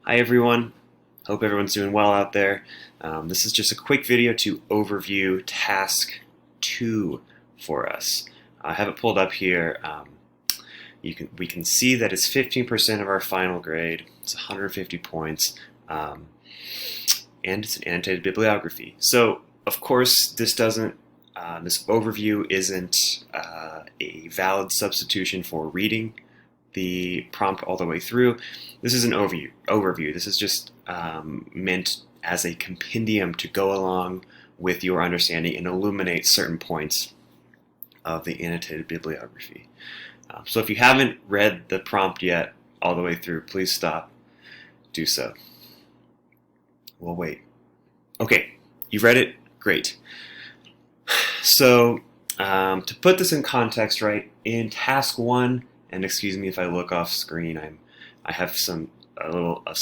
Hi everyone, hope everyone's doing well out there. This is just a quick video to overview task 2 for us. I have it pulled up here. We can see that it's 15% of our final grade. It's 150 points, and it's an annotated bibliography. So of course this overview isn't a valid substitution for reading the prompt all the way through. This is an overview. This is just meant as a compendium to go along with your understanding and illuminate certain points of the annotated bibliography. So if you haven't read the prompt yet all the way through, please stop, do so. We'll wait. Okay, you've read it? Great. So to put this in context, right, in task 1, and excuse me if I look off screen, I have some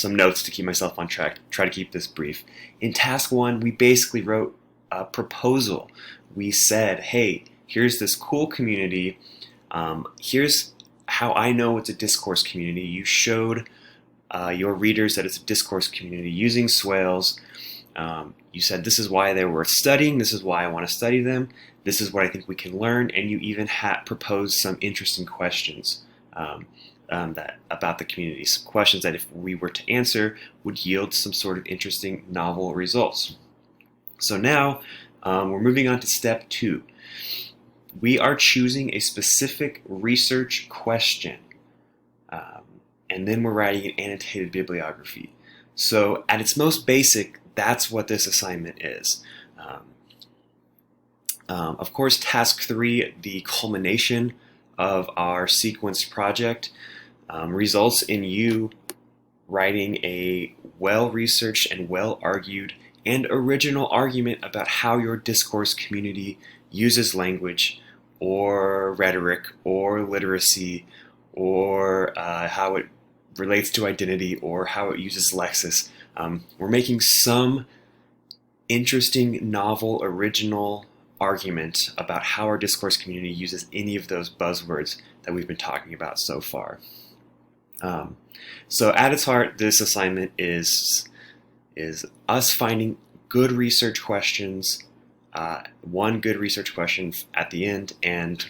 notes to keep myself on track, try to keep this brief. In task 1, we basically wrote a proposal. We said, hey, here's this cool community. Here's how I know it's a discourse community. You showed your readers that it's a discourse community using swales. You said this is why they were studying, this is why I want to study them, this is what I think we can learn, and you even proposed some interesting questions about the community, some questions that if we were to answer would yield some sort of interesting novel results. So now we're moving on to step 2. We are choosing a specific research question, and then we're writing an annotated bibliography. So at its most basic, that's what this assignment is. Of course, task 3, the culmination of our sequenced project, results in you writing a well-researched and well-argued and original argument about how your discourse community uses language or rhetoric or literacy or how it relates to identity or how it uses lexis. We're making some interesting, novel, original argument about how our discourse community uses any of those buzzwords that we've been talking about so far. So at its heart, this assignment is us finding good research questions, one good research question at the end, and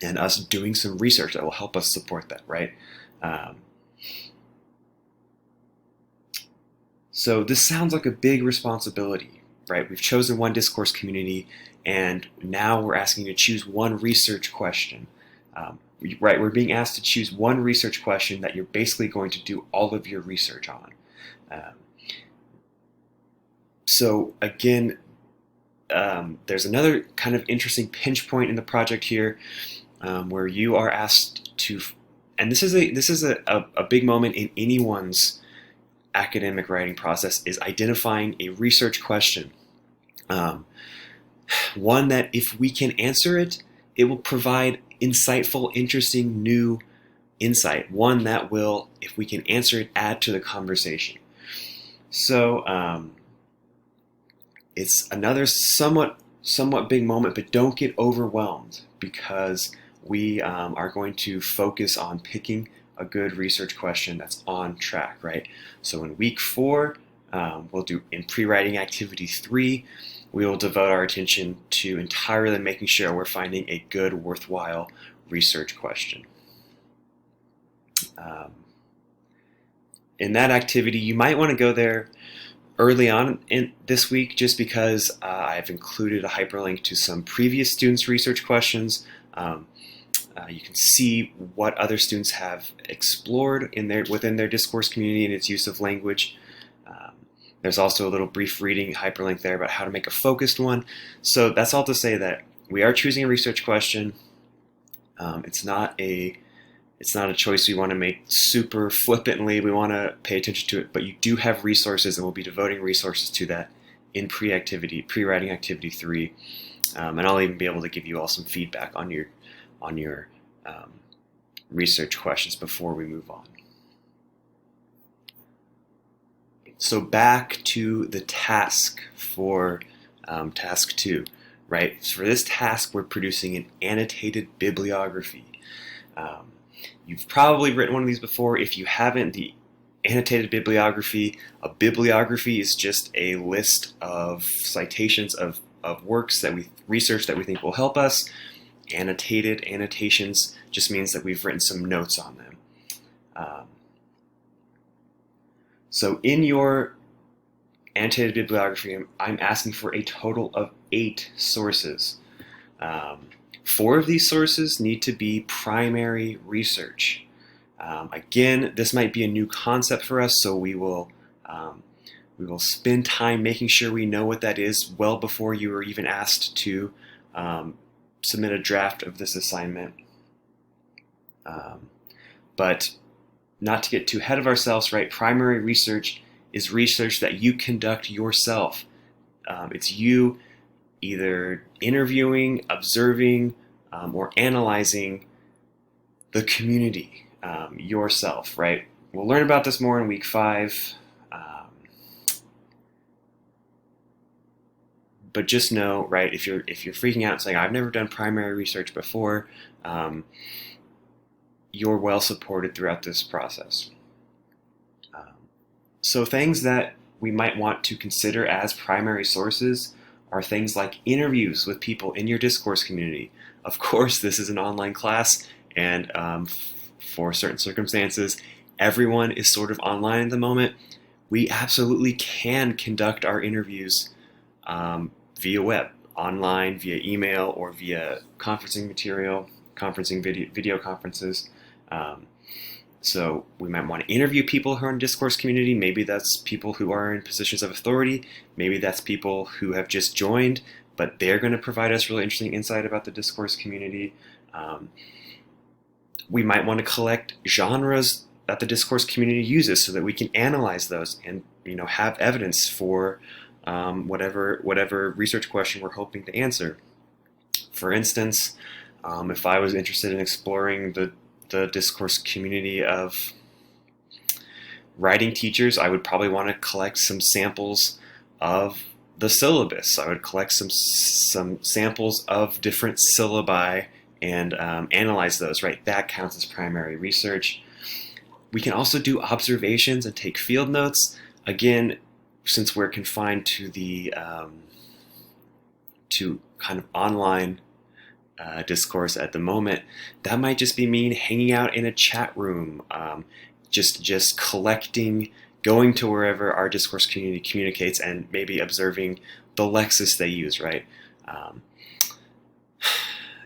us doing some research that will help us support that, right? So this sounds like a big responsibility, right? We've chosen one discourse community, and now we're asking you to choose one research question. Right, we're being asked to choose one research question that you're basically going to do all of your research on. So again, there's another kind of interesting pinch point in the project here, where you are asked to, and this is a big moment in anyone's academic writing process, is identifying a research question. One that if we can answer it, it will provide insightful, interesting, new insight. One that will, if we can answer it, add to the conversation. So it's another somewhat big moment, but don't get overwhelmed because we are going to focus on picking a good research question that's on track, right? So in week 4, we'll do in pre-writing activity 3, we will devote our attention to entirely making sure we're finding a good, worthwhile research question. In that activity, you might want to go there early on in this week just because I've included a hyperlink to some previous students' research questions. You can see what other students have explored within their discourse community and its use of language. There's also a little brief reading hyperlink there about how to make a focused one. So that's all to say that we are choosing a research question. It's not a choice we want to make super flippantly. We want to pay attention to it, but you do have resources, and we'll be devoting resources to that in pre-writing activity 3. And I'll even be able to give you all some feedback on your research questions before we move on. So back to the task for task 2, right? So for this task, we're producing an annotated bibliography. You've probably written one of these before. If you haven't, the Annotated bibliography. A bibliography is just a list of citations of works that research that we think will help us. Annotations just means that we've written some notes on them. So in your annotated bibliography, I'm asking for a total of 8 sources. 4 of these sources need to be primary research. Again, this might be a new concept for us, so we will spend time making sure we know what that is well before you are even asked to submit a draft of this assignment. But not to get too ahead of ourselves, right? Primary research is research that you conduct yourself. It's you either interviewing, observing, or analyzing the community yourself, right? We'll learn about this more in week 5. But just know, right, if you're freaking out and saying, I've never done primary research before, you're well supported throughout this process. So things that we might want to consider as primary sources are things like interviews with people in your discourse community. Of course, this is an online class, and for certain circumstances, everyone is sort of online at the moment. We absolutely can conduct our interviews via web, online, via email, or via conferencing material, video conferences. So we might want to interview people who are in discourse community. Maybe that's people who are in positions of authority. Maybe that's people who have just joined, but they're going to provide us really interesting insight about the discourse community. We might want to collect genres that the discourse community uses so that we can analyze those and have evidence for whatever research question we're hoping to answer. For instance, if I was interested in exploring the discourse community of writing teachers, I would probably want to collect some samples of the syllabus. I would collect some samples of different syllabi and analyze those, right? That counts as primary research. We can also do observations and take field notes. Again, since we're confined to the to kind of online discourse at the moment, that might just be me hanging out in a chat room, just collecting, going to wherever our discourse community communicates and maybe observing the lexis they use, right?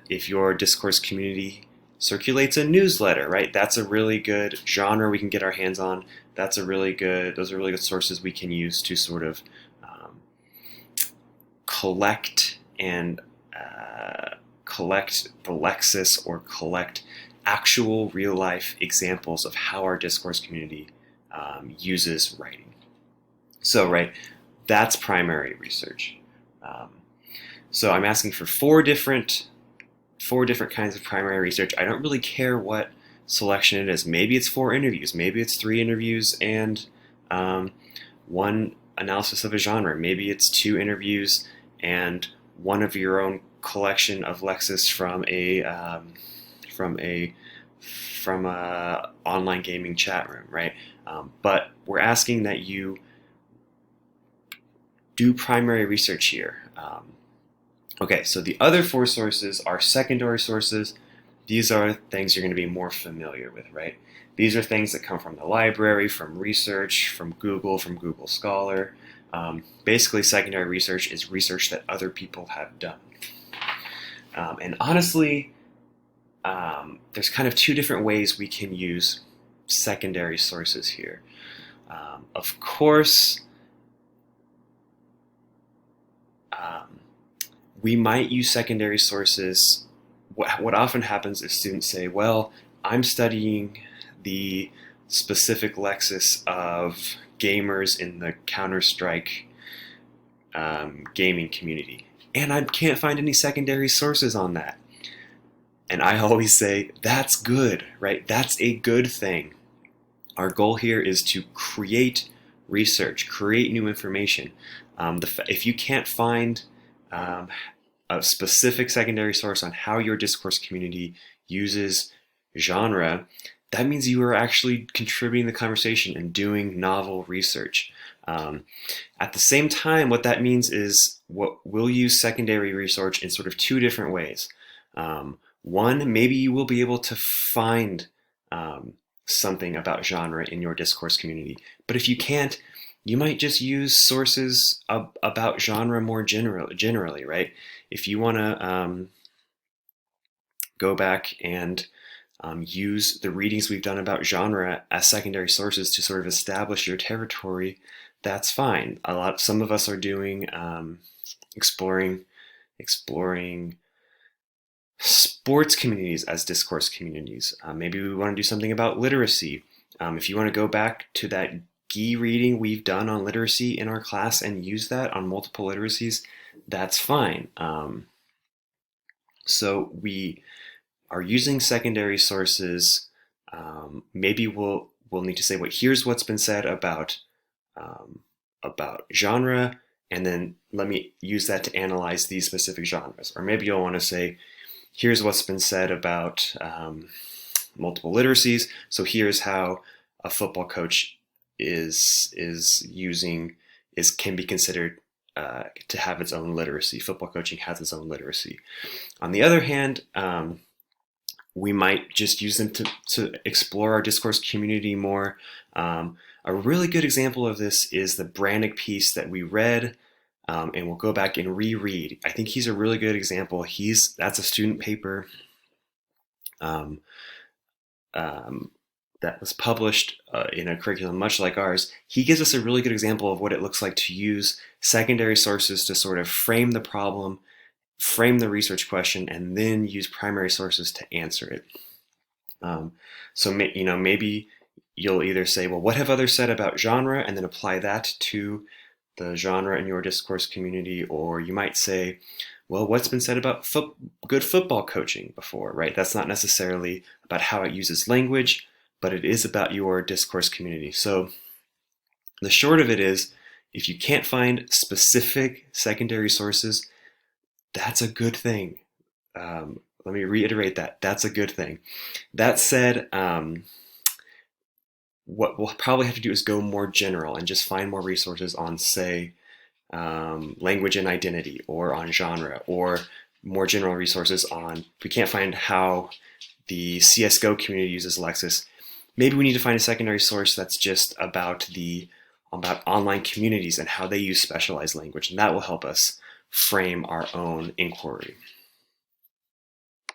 If your discourse community circulates a newsletter, right? That's a really good genre we can get our hands on. Those are really good sources we can use to sort of collect the lexis or collect actual real-life examples of how our discourse community uses writing. So, right, that's primary research. So I'm asking for four different kinds of primary research. I don't really care what selection it is. Maybe it's 4 interviews. Maybe it's 3 interviews and 1 analysis of a genre. Maybe it's 2 interviews and 1 of your own collection of lexis from a online gaming chat room, right? But we're asking that you do primary research here. Okay, so the other 4 sources are secondary sources. These are things you're going to be more familiar with, right? These are things that come from the library, from research, from Google Scholar. Basically, secondary research is research that other people have done. And honestly, there's kind of 2 different ways we can use secondary sources here. Of course, we might use secondary sources. What often happens is students say, well, I'm studying the specific lexis of gamers in the Counter-Strike gaming community, and I can't find any secondary sources on that. And I always say, that's good, right? That's a good thing. Our goal here is to create research, create new information. If you can't find a specific secondary source on how your discourse community uses genre, that means you are actually contributing to the conversation and doing novel research. At the same time, what that means is we'll use secondary research in sort of two different ways. One, maybe you will be able to find something about genre in your discourse community. But if you can't, you might just use sources about genre more generally, right? If you want to go back and use the readings we've done about genre as secondary sources to sort of establish your territory, that's fine. Some of us are doing exploring sports communities as discourse communities. Maybe we want to do something about literacy. If you want to go back to that GE reading we've done on literacy in our class and use that on multiple literacies, that's fine. So we are using secondary sources. Maybe we'll need to say, well, here's what's been said about genre, and then let me use that to analyze these specific genres. Or maybe you'll want to say, here's what's been said about multiple literacies. So here's how a football coach can be considered to have its own literacy. Football coaching has its own literacy. On the other hand, we might just use them to explore our discourse community more. A really good example of this is the Brannick piece that we read, and we'll go back and reread. I think he's a really good example. That's a student paper that was published in a curriculum much like ours. He gives us a really good example of what it looks like to use secondary sources to sort of frame the problem, frame the research question, and then use primary sources to answer it. So maybe you'll either say, well, what have others said about genre, and then apply that to the genre in your discourse community, or you might say, well, what's been said about good football coaching before, right? That's not necessarily about how it uses language, but it is about your discourse community. So the short of it is, if you can't find specific secondary sources, that's a good thing. Let me reiterate that. That's a good thing. That said, what we'll probably have to do is go more general and just find more resources on, say, language and identity, or on genre, or more general resources on, if we can't find how the CSGO community uses Lexis, maybe we need to find a secondary source that's just about online communities and how they use specialized language, and that will help us frame our own inquiry.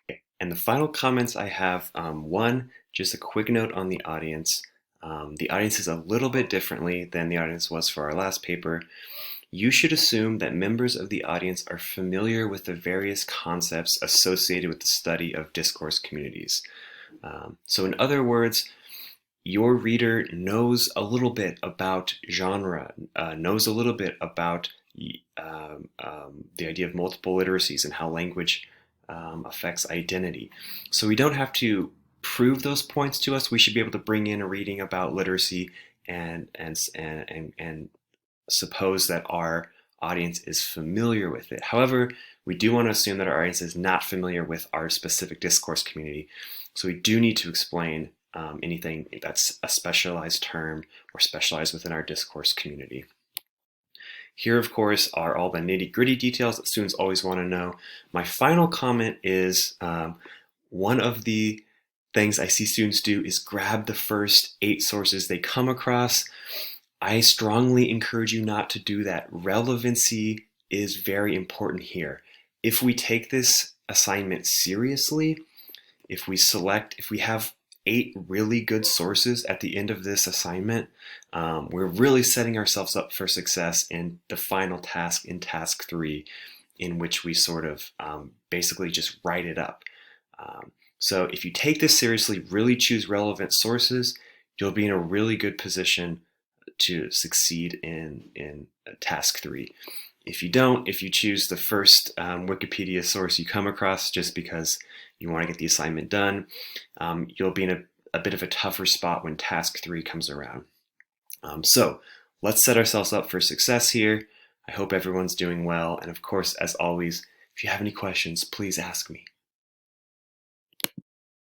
Okay. And the final comments I have, one, just a quick note on the audience. The audience is a little bit differently than the audience was for our last paper. You should assume that members of the audience are familiar with the various concepts associated with the study of discourse communities. So in other words, your reader knows a little bit about genre, knows a little bit about the idea of multiple literacies and how language affects identity. So we don't have to prove those points to us. We should be able to bring in a reading about literacy and suppose that our audience is familiar with it. However, we do want to assume that our audience is not familiar with our specific discourse community. So we do need to explain anything that's a specialized term or specialized within our discourse community. Here, of course, are all the nitty-gritty details that students always want to know. My final comment is one of the things I see students do is grab the first 8 sources they come across. I strongly encourage you not to do that. Relevancy is very important here. If we take this assignment seriously, if we have 8 really good sources at the end of this assignment, we're really setting ourselves up for success in the final task, in task 3, in which we sort of basically just write it up. So if you take this seriously, really choose relevant sources, you'll be in a really good position to succeed in task 3. If you don't, if you choose the first Wikipedia source you come across just because you want to get the assignment done, you'll be in a bit of a tougher spot when task 3 comes around. So let's set ourselves up for success here. I hope everyone's doing well. And of course, as always, if you have any questions, please ask me.